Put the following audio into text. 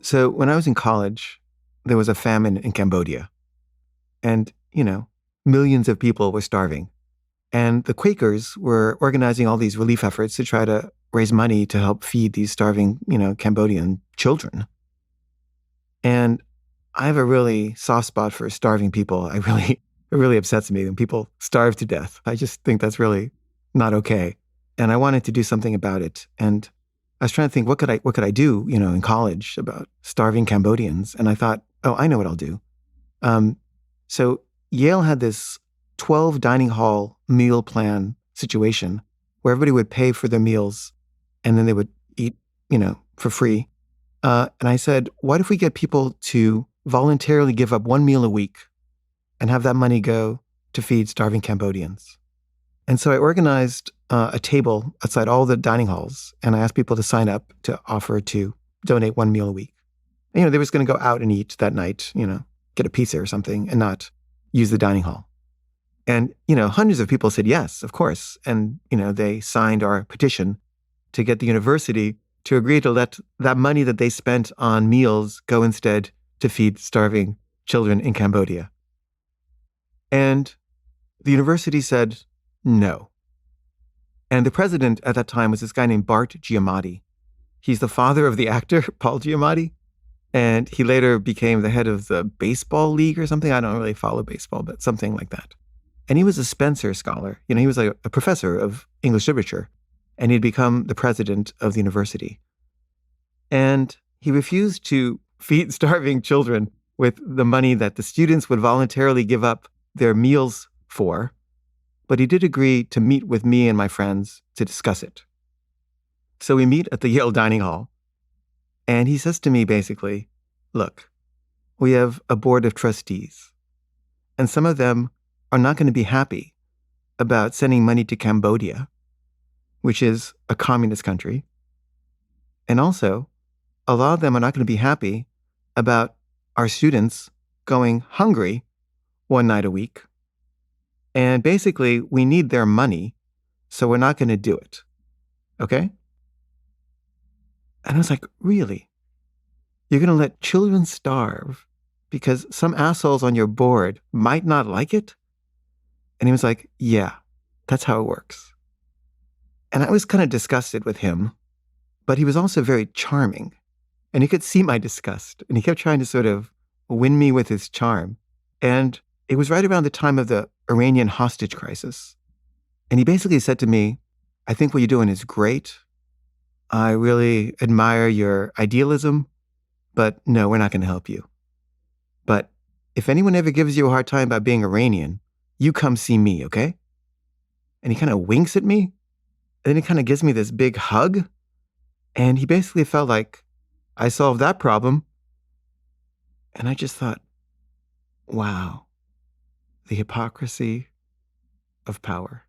So when I was in college, there was a famine in Cambodia. And, millions of people were starving. And the Quakers were organizing all these relief efforts to try to raise money to help feed these starving, Cambodian children. And I have a really soft spot for starving people. It really upsets me when people starve to death. I just think that's really not okay. And I wanted to do something about it. And I was trying to think, what could I do, in college about starving Cambodians? And I thought, oh, I know what I'll do. Um, so Yale had this 12 dining hall meal plan situation where everybody would pay for their meals and then they would eat, for free. And I said, what if we get people to voluntarily give up one meal a week and have that money go to feed starving Cambodians? And so I organized a table outside all the dining halls, and I asked people to sign up to offer to donate one meal a week. And, they were just going to go out and eat that night, get a pizza or something and not use the dining hall. And, hundreds of people said yes, of course. And, they signed our petition to get the university to agree to let that money that they spent on meals go instead to feed starving children in Cambodia. And the university said no. And the president at that time was this guy named Bart Giamatti. He's the father of the actor, Paul Giamatti. And he later became the head of the baseball league or something. I don't really follow baseball, but something like that. And he was a Spencer scholar. He was like a professor of English literature. And he'd become the president of the university. And he refused to feed starving children with the money that the students would voluntarily give up their meals for. But he did agree to meet with me and my friends to discuss it. So we meet at the Yale dining hall. And he says to me basically, look, we have a board of trustees. And some of them are not going to be happy about sending money to Cambodia, which is a communist country. And also, a lot of them are not going to be happy about our students going hungry one night a week. And basically, we need their money, so we're not going to do it. Okay? And I was like, really? You're going to let children starve because some assholes on your board might not like it? And he was like, yeah, that's how it works. And I was kind of disgusted with him, but he was also very charming. And he could see my disgust. And he kept trying to sort of win me with his charm. And it was right around the time of the Iranian hostage crisis. And he basically said to me, I think what you're doing is great. I really admire your idealism, but no, we're not going to help you. But if anyone ever gives you a hard time about being Iranian, you come see me, okay? And he kind of winks at me. And then he kind of gives me this big hug. And he basically felt like I solved that problem. And I just thought, wow, the hypocrisy of power.